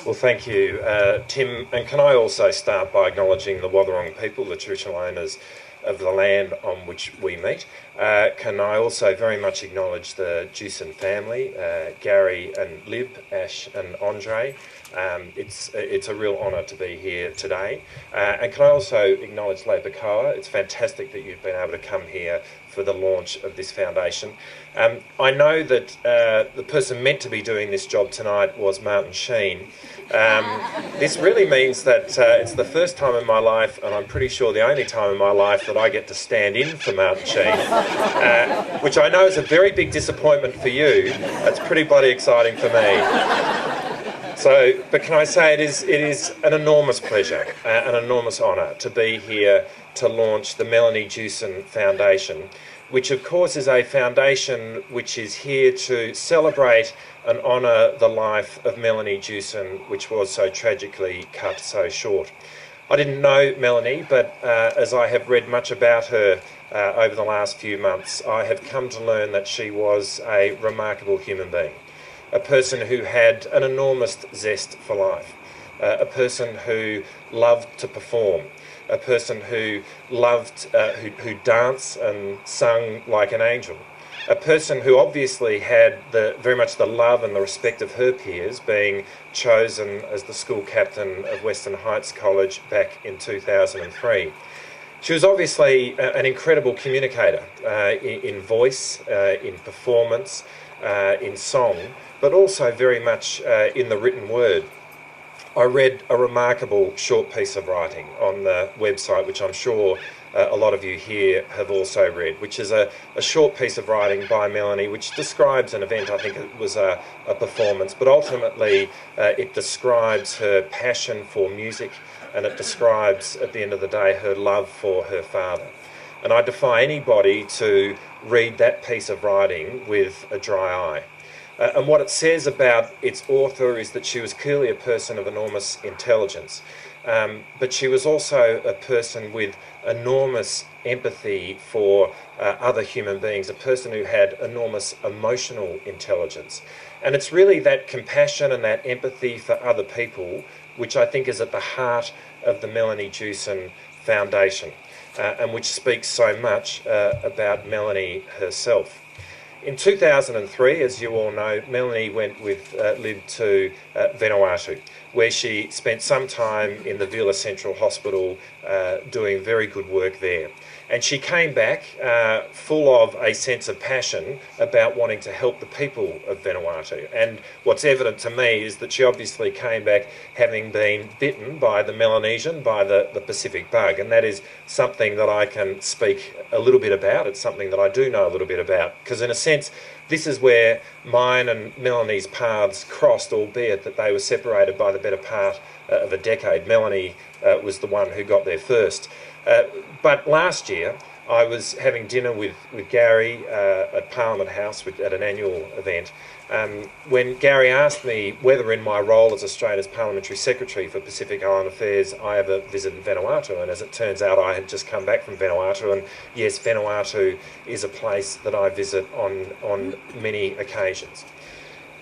Well, thank you, Tim. And can I also start by acknowledging the Wathaurong people, the traditional owners of the land on which we meet. Can I also very much acknowledge the Jewson family, Gary and Lib, Ash and Andre. It's a real honour to be here today. And can I also acknowledge Lepakoa? It's fantastic that you've been able to come here for the launch of this foundation. I know that the person meant to be doing this job tonight was Martin Sheen. This really means that it's the first time in my life, and I'm pretty sure the only time in my life, that I get to stand in for Martin Sheen, which I know is a very big disappointment for you. It's pretty bloody exciting for me. So, but can I say it is an enormous pleasure, an enormous honour to be here to launch the Melanie Jewson Foundation, which of course is a foundation which is here to celebrate and honour the life of Melanie Jewson, which was so tragically cut so short. I didn't know Melanie, but as I have read much about her over the last few months, I have come to learn that she was a remarkable human being, a person who had an enormous zest for life, a person who loved to perform, a person who loved, who danced and sung like an angel, a person who obviously had very much the love and the respect of her peers, being chosen as the school captain of Western Heights College back in 2003. She was obviously an incredible communicator in voice, in performance, in song, but also very much in the written word. I read a remarkable short piece of writing on the website, which I'm sure a lot of you here have also read, which is a short piece of writing by Melanie, which describes an event. I think it was a performance, but ultimately it describes her passion for music, and it describes, at the end of the day, her love for her father. And I defy anybody to read that piece of writing with a dry eye. And what it says about its author is that she was clearly a person of enormous intelligence, but she was also a person with enormous empathy for other human beings, a person who had enormous emotional intelligence. And it's really that compassion and that empathy for other people which I think is at the heart of the Melanie Jewson Foundation, and which speaks so much about Melanie herself. In 2003, as you all know, Melanie went with Lib to Vanuatu, where she spent some time in the Villa Central Hospital doing very good work there. And she came back full of a sense of passion about wanting to help the people of Vanuatu. And what's evident to me is that she obviously came back having been bitten by the Melanesian, by the Pacific bug. And that is something that I can speak a little bit about. It's something that I do know a little bit about. Because in a sense, this is where mine and Melanie's paths crossed, albeit that they were separated by the better part of a decade. Melanie was the one who got there first. But last year, I was having dinner with Gary at Parliament House at an annual event, when Gary asked me whether in my role as Australia's Parliamentary Secretary for Pacific Island Affairs I ever visited Vanuatu. And as it turns out, I had just come back from Vanuatu, and yes, Vanuatu is a place that I visit on many occasions.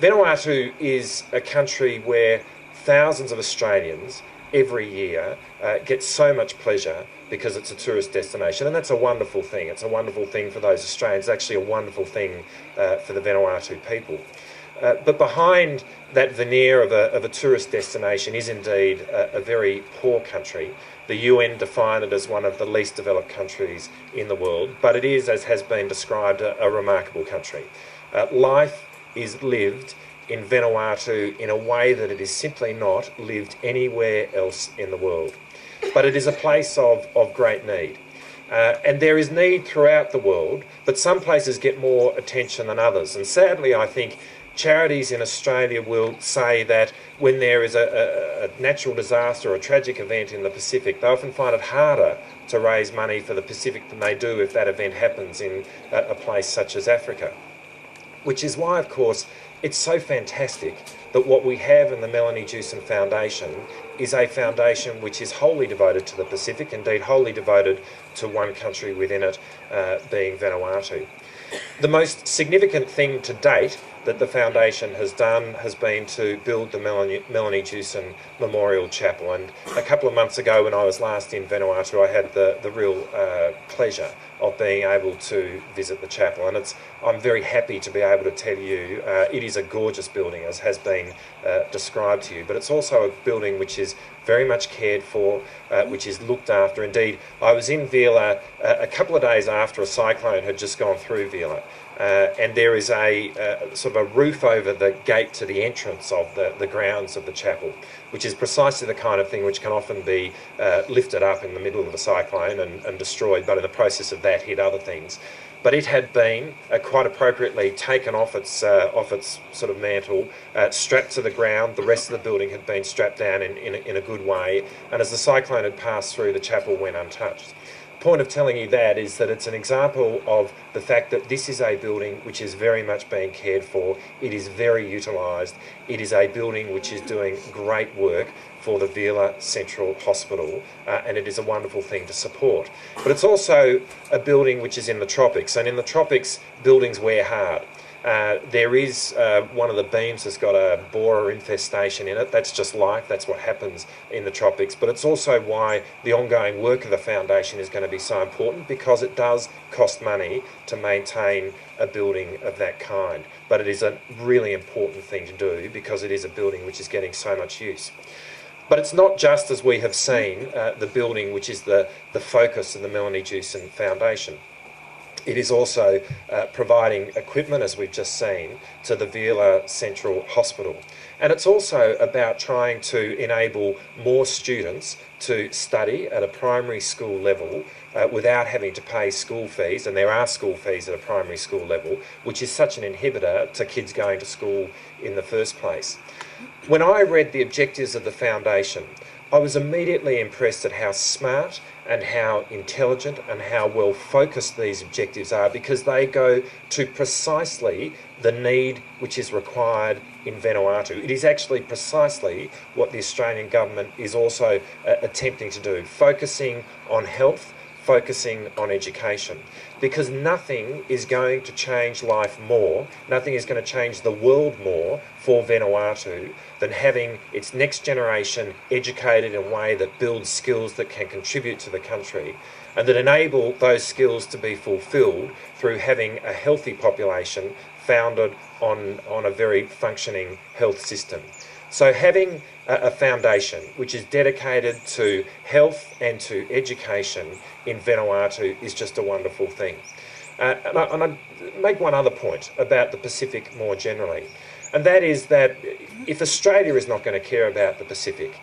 Vanuatu is a country where thousands of Australians every year get so much pleasure because it's a tourist destination, and that's a wonderful thing. It's a wonderful thing for those Australians, actually a wonderful thing for the Vanuatu people. But behind that veneer of a tourist destination is indeed a very poor country. The UN define it as one of the least developed countries in the world, but it is, as has been described, a remarkable country. Life is lived in Vanuatu in a way that it is simply not lived anywhere else in the world. But it is a place of great need. And there is need throughout the world, but some places get more attention than others. And sadly, I think charities in Australia will say that when there is a natural disaster or a tragic event in the Pacific, they often find it harder to raise money for the Pacific than they do if that event happens in a place such as Africa. Which is why, of course, it's so fantastic that what we have in the Melanie Jewson Foundation is a foundation which is wholly devoted to the Pacific, indeed wholly devoted to one country within it, being Vanuatu. The most significant thing to date that the foundation has done has been to build the Melanie Jewson Memorial Chapel. And a couple of months ago, when I was last in Vanuatu, I had the real pleasure of being able to visit the chapel. And I'm very happy to be able to tell you it is a gorgeous building, as has been described to you, but it's also a building which is very much cared for, which is looked after. Indeed, I was in Vila a couple of days after a cyclone had just gone through Vila. And there is a sort of a roof over the gate to the entrance of the grounds of the chapel, which is precisely the kind of thing which can often be lifted up in the middle of a cyclone and destroyed, but in the process of that hit other things. But it had been quite appropriately taken off its sort of mantle, strapped to the ground. The rest of the building had been strapped down in a good way, and as the cyclone had passed through, the chapel went untouched. Point of telling you that is that it's an example of the fact that this is a building which is very much being cared for. It is very utilised. It is a building which is doing great work for the Vila Central Hospital, and it is a wonderful thing to support. But it's also a building which is in the tropics, and in the tropics, buildings wear hard. There is one of the beams has got a borer infestation in it. That's just life. That's what happens in the tropics. But it's also why the ongoing work of the foundation is going to be so important, because it does cost money to maintain a building of that kind. But it is a really important thing to do, because it is a building which is getting so much use. But it's not just, as we have seen, the building which is the focus of the Melanie Jewson Foundation. It is also providing equipment, as we've just seen, to the Vila Central Hospital. And it's also about trying to enable more students to study at a primary school level without having to pay school fees, and there are school fees at a primary school level, which is such an inhibitor to kids going to school in the first place. When I read the objectives of the foundation, I was immediately impressed at how smart and how intelligent and how well focused these objectives are, because they go to precisely the need which is required in Vanuatu. It is actually precisely what the Australian government is also attempting to do, focusing on health, focusing on education, because nothing is going to change life more, nothing is going to change the world more for Vanuatu than having its next generation educated in a way that builds skills that can contribute to the country, and that enable those skills to be fulfilled through having a healthy population founded on a very functioning health system. So having a foundation which is dedicated to health and to education in Vanuatu is just a wonderful thing. And I make one other point about the Pacific more generally, and that is that if Australia is not going to care about the Pacific,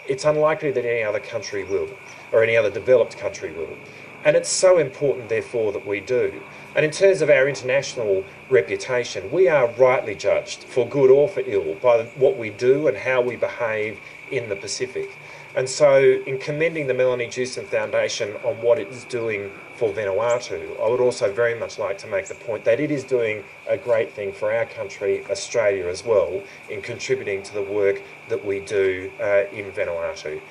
it's unlikely that any other country will, or any other developed country will. And it's so important, therefore, that we do. And in terms of our international reputation, we are rightly judged, for good or for ill, by what we do and how we behave in the Pacific. And so, in commending the Melanie Jewson Foundation on what it is doing for Vanuatu, I would also very much like to make the point that it is doing a great thing for our country, Australia, as well, in contributing to the work that we do in Vanuatu.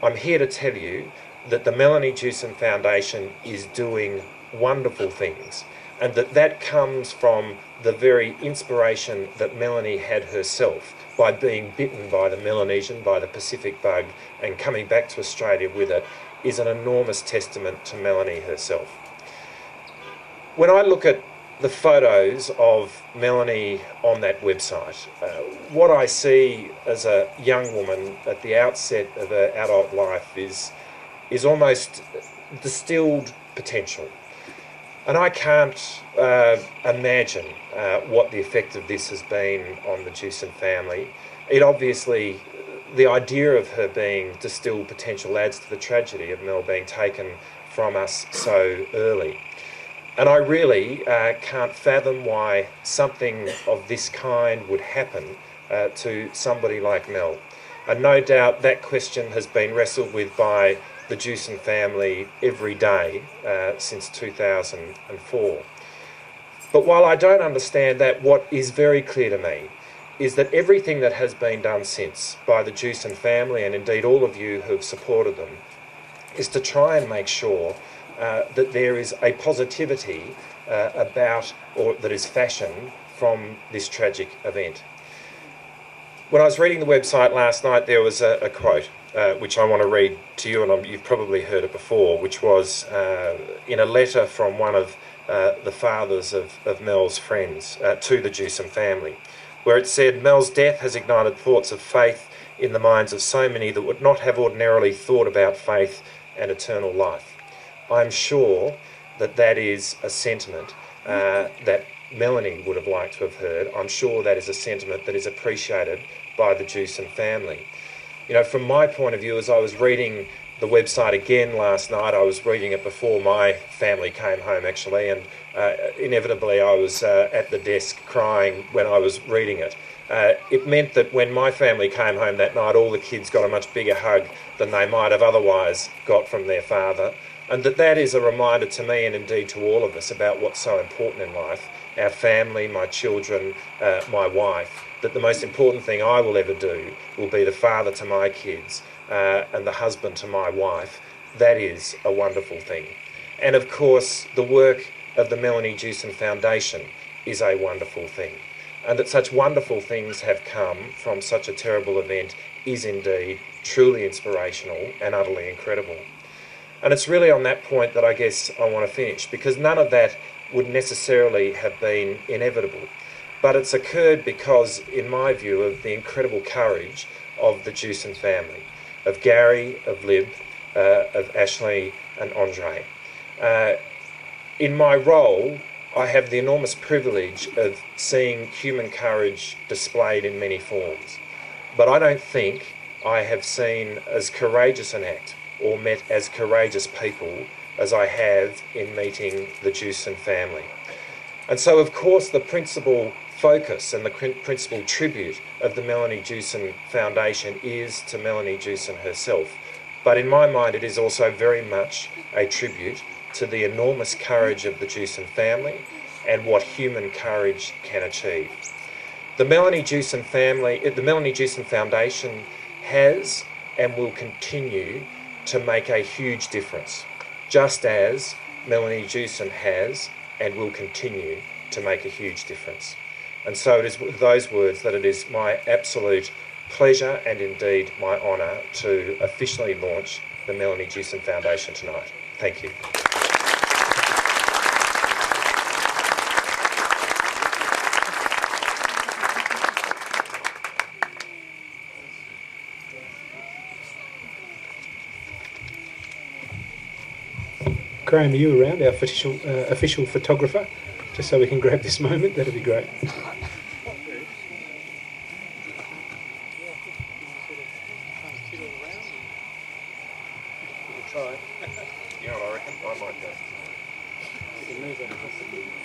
I'm here to tell you that the Melanie Jewson Foundation is doing wonderful things, and that comes from the very inspiration that Melanie had herself by being bitten by the Melanesian, by the Pacific bug, and coming back to Australia with it, is an enormous testament to Melanie herself. When I look at the photos of Melanie on that website, what I see as a young woman at the outset of her adult life is almost distilled potential. And I can't imagine what the effect of this has been on the Jewson family. It obviously, the idea of her being distilled potential adds to the tragedy of Mel being taken from us so early. And I really can't fathom why something of this kind would happen to somebody like Mel. And no doubt that question has been wrestled with by the Jewson family every day since 2004. But while I don't understand that, what is very clear to me is that everything that has been done since by the Jewson family, and indeed all of you who have supported them, is to try and make sure that there is a positivity about, or that is fashioned from this tragic event. When I was reading the website last night, there was a quote which I want to read to you, and you've probably heard it before, which was in a letter from one of the fathers of Mel's friends to the Jewson family, where it said, "Mel's death has ignited thoughts of faith in the minds of so many that would not have ordinarily thought about faith and eternal life." I'm sure that that is a sentiment that Melanie would have liked to have heard. I'm sure that is a sentiment that is appreciated by the Jewson family. You know, from my point of view, as I was reading the website again last night, I was reading it before my family came home actually, and inevitably I was at the desk crying when I was reading it. It meant that when my family came home that night, all the kids got a much bigger hug than they might have otherwise got from their father, and that is a reminder to me, and indeed to all of us, about what's so important in life. Our family, my children, my wife, that the most important thing I will ever do will be the father to my kids and the husband to my wife. That is a wonderful thing. And of course, the work of the Melanie Jewson Foundation is a wonderful thing. And that such wonderful things have come from such a terrible event is indeed truly inspirational and utterly incredible. And it's really on that point that I guess I want to finish, because none of that would necessarily have been inevitable. But it's occurred because, in my view, of the incredible courage of the Jewson family, of Gary, of Lib, of Ashley and Andre. In my role, I have the enormous privilege of seeing human courage displayed in many forms. But I don't think I have seen as courageous an act or met as courageous people as I have in meeting the Jewson family. And so, of course, the principal focus and the principal tribute of the Melanie Jewson Foundation is to Melanie Jewson herself. But in my mind, it is also very much a tribute to the enormous courage of the Jewson family and what human courage can achieve. The Melanie Jewson Foundation has and will continue to make a huge difference, just as Melanie Jewson has and will continue to make a huge difference. And so it is with those words that it is my absolute pleasure and indeed my honour to officially launch the Melanie Jewson Foundation tonight. Thank you. Graham, are you around, our official photographer? Just so we can grab this moment, that'd be great. Try. Yeah, I reckon I might go.